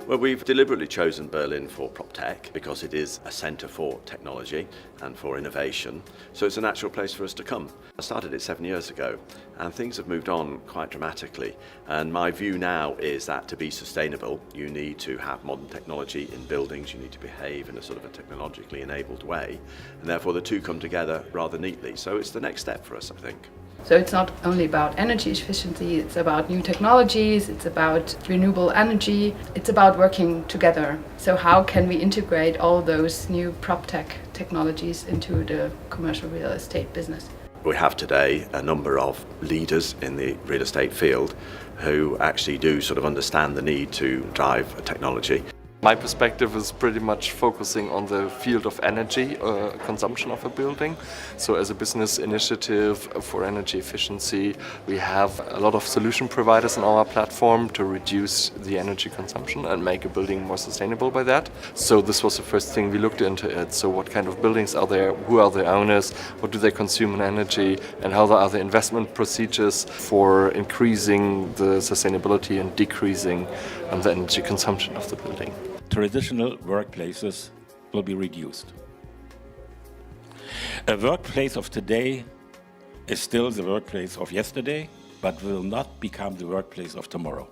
Well, we've deliberately chosen Berlin for PropTech because it is a centre for technology and for innovation, so it's a natural place for us to come. I started it 7 years ago and things have moved on quite dramatically, and my view now is that to be sustainable you need to have modern technology in buildings, you need to behave in a sort of a technologically enabled way, and therefore the two come together rather neatly, so it's the next step for us, I think. So it's not only about energy efficiency, it's about new technologies, it's about renewable energy, it's about working together. So how can we integrate all those new PropTech technologies into the commercial real estate business? We have today a number of leaders in the real estate field who actually do sort of understand the need to drive technology. My perspective is pretty much focusing on the field of energy consumption of a building. So as a business initiative for energy efficiency, we have a lot of solution providers on our platform to reduce the energy consumption and make a building more sustainable by that. So this was the first thing we looked into it. So what kind of buildings are there? Who are the owners? What do they consume in energy? And how are the investment procedures for increasing the sustainability and decreasing the energy consumption of the building? Traditional workplaces will be reduced. A workplace of today is still the workplace of yesterday, but will not become the workplace of tomorrow.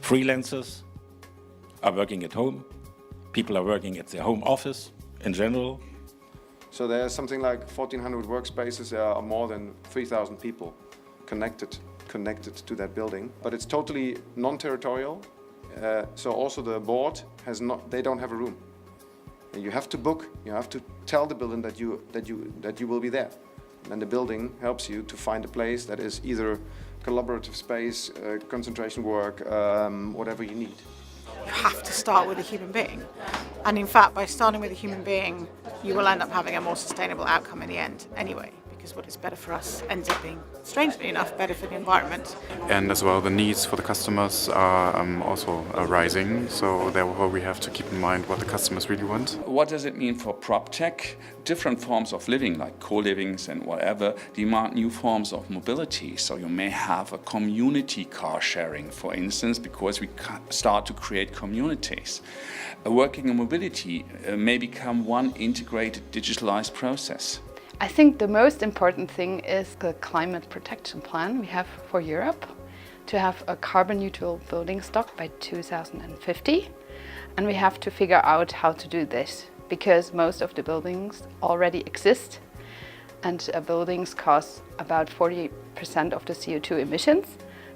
Freelancers are working at home. People are working at their home office in general. So there's something like 1,400 workspaces. There are more than 3,000 people connected to that building. But it's totally non-territorial. So also the board they don't have a room. And you have to book, you have to tell the building that you will be there. And the building helps you to find a place that is either collaborative space, concentration work, whatever you need. You have to start with a human being. And in fact, by starting with a human being, you will end up having a more sustainable outcome in the end anyway. Because what is better for us ends up being, strangely enough, better for the environment. And as well, the needs for the customers are also rising, so therefore we have to keep in mind what the customers really want. What does it mean for PropTech? Different forms of living, like co-livings and whatever, demand new forms of mobility. So you may have a community car sharing, for instance, because we start to create communities. Working in mobility may become one integrated digitalized process. I think the most important thing is the climate protection plan we have for Europe to have a carbon neutral building stock by 2050. And we have to figure out how to do this because most of the buildings already exist and buildings cause about 40% of the CO2 emissions.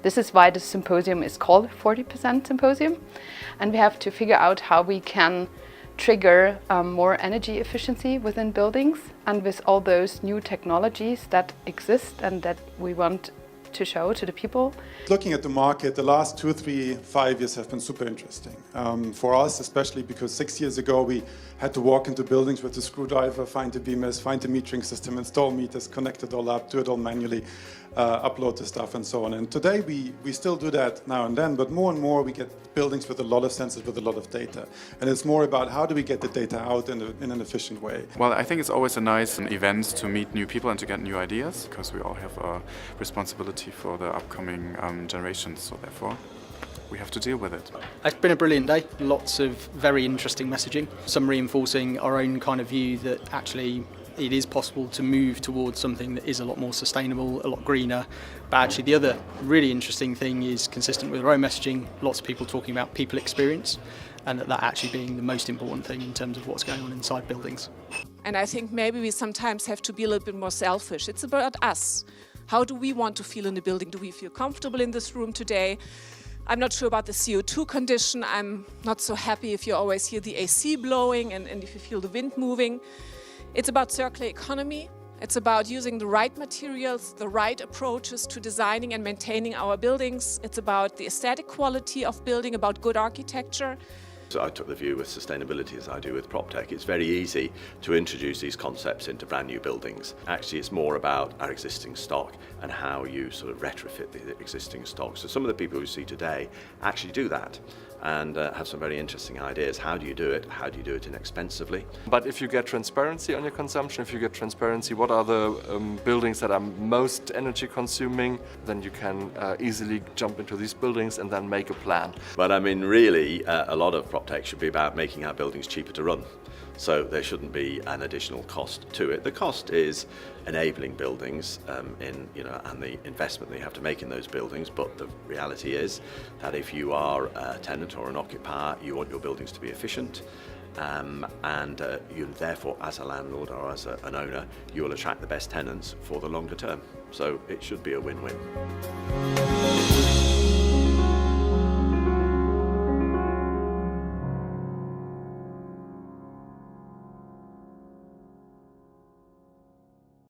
This is why the symposium is called 40% Symposium. And we have to figure out how we can trigger more energy efficiency within buildings and with all those new technologies that exist and that we want to show to the people. Looking at the market, the last 2, 3, 5 years have been super interesting. For us, especially because 6 years ago we had to walk into buildings with a screwdriver, find the BMS, find the metering system, install meters, connect it all up, do it all manually, upload the stuff and so on. And today we still do that now and then, but more and more we get buildings with a lot of sensors, with a lot of data. And it's more about how do we get the data out in an efficient way. Well, I think it's always a nice event to meet new people and to get new ideas, because we all have a responsibility for the upcoming generations, so therefore we have to deal with it. It's been a brilliant day, lots of very interesting messaging, some reinforcing our own kind of view that actually it is possible to move towards something that is a lot more sustainable, a lot greener. But actually the other really interesting thing is consistent with our own messaging, lots of people talking about people experience and that actually being the most important thing in terms of what's going on inside buildings. And I think maybe we sometimes have to be a little bit more selfish. It's about us. How do we want to feel in the building? Do we feel comfortable in this room today? I'm not sure about the CO2 condition. I'm not so happy if you always hear the AC blowing and if you feel the wind moving. It's about circular economy. It's about using the right materials, the right approaches to designing and maintaining our buildings. It's about the aesthetic quality of building, about good architecture. So I took the view with sustainability as I do with PropTech. It's very easy to introduce these concepts into brand new buildings. Actually, it's more about our existing stock and how you sort of retrofit the existing stock. So some of the people you see today actually do that. and have some very interesting ideas. How do you do it? How do you do it inexpensively? But if you get transparency on your consumption, if you get transparency what are the buildings that are most energy consuming, then you can easily jump into these buildings and then make a plan. But I mean, really, a lot of PropTech should be about making our buildings cheaper to run. So there shouldn't be an additional cost to it. The cost is enabling buildings and the investment that you have to make in those buildings. But the reality is that if you are a tenant or an occupier, you want your buildings to be efficient. And you therefore, as a landlord or as an owner, you will attract the best tenants for the longer term. So it should be a win-win.